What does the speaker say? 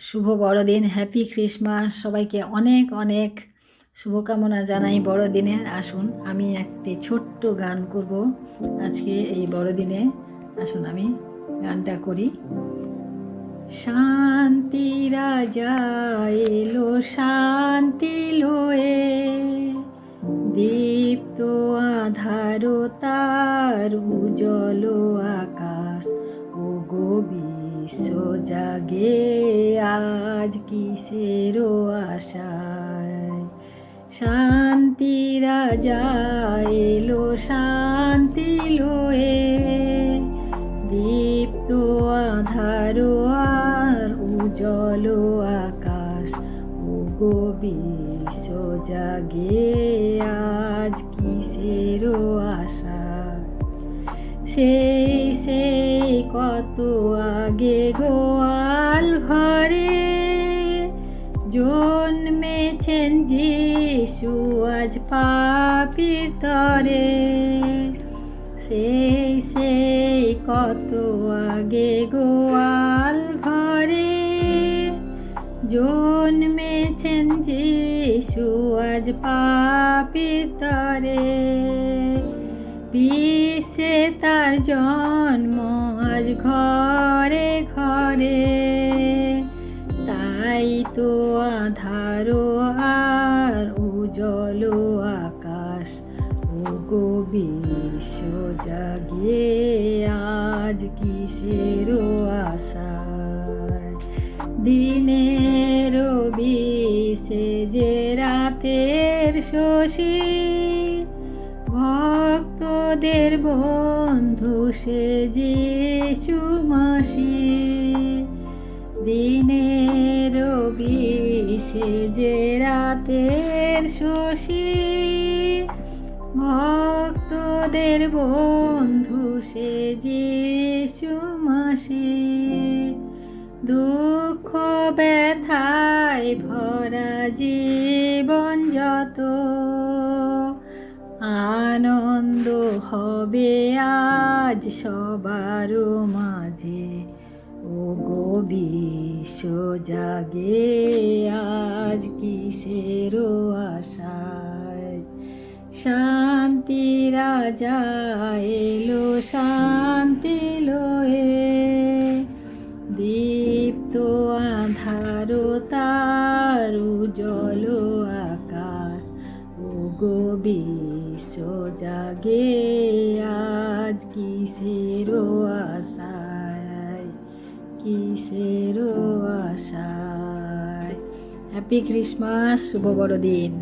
শুভ বড়দিন, happy Christmas. সবাইকে অনেক অনেক শুভকামনা জানাই বড়দিনের। আসুন আমি একটি ছোট্ট গান করব আজকে এই বড়দিনে। আসুন আমি গানটা করি। শান্তি রাজা এলো শান্তি লয়ে, দীপ্ত আধার তার উজ্জ্বল আকাশ, ও গো বিশ্ব জাগে আজ কিসের আশায়। শান্তি রাজা এলো শান্তি লয়ে, দীপ্ত আধার আর উজ্জ্বল আকাশ, ও গো বিশ্ব জাগে আজ কিসের আশা। সেই কত আগে গোয়াল ঘরে জন্মেছেন যিশু আজ পাপীর তরে। সেই কত আগে গোয়াল ঘরে জন্মেছেন যিশু আজ পাপীর তরে। বিশ্বে তার জন্ম আজ ঘরে ঘরে, তাই তো আধার আর উজ্জ্বল আকাশ, ও গো বিশ্ব জাগে আজ কিসের আশায়। দিনের বিষে যে রাতের শশী, ভক্তদের বন্ধু সে যিশু মাসিহ। দিনের বিষে যে রাতের শশী, ভক্তদের বন্ধু সে যিশু মাসিহ। দুঃখ ব্যথায় ভরা জীবন যত, আনন্দ হবে আজ সবার মাঝে, ও গো বিশ্ব জাগে আজ কিসের আশায়। শান্তি রাজা এলো শান্তি লয়ে, দীপ্ত আধার তার উজ্জ্বল আকাশ, ও গো বিশ্ব জাগে আজ কিসের আশায়, কিসের আশায়। হ্যাপি ক্রিসমাস, শুভ বড়দিন।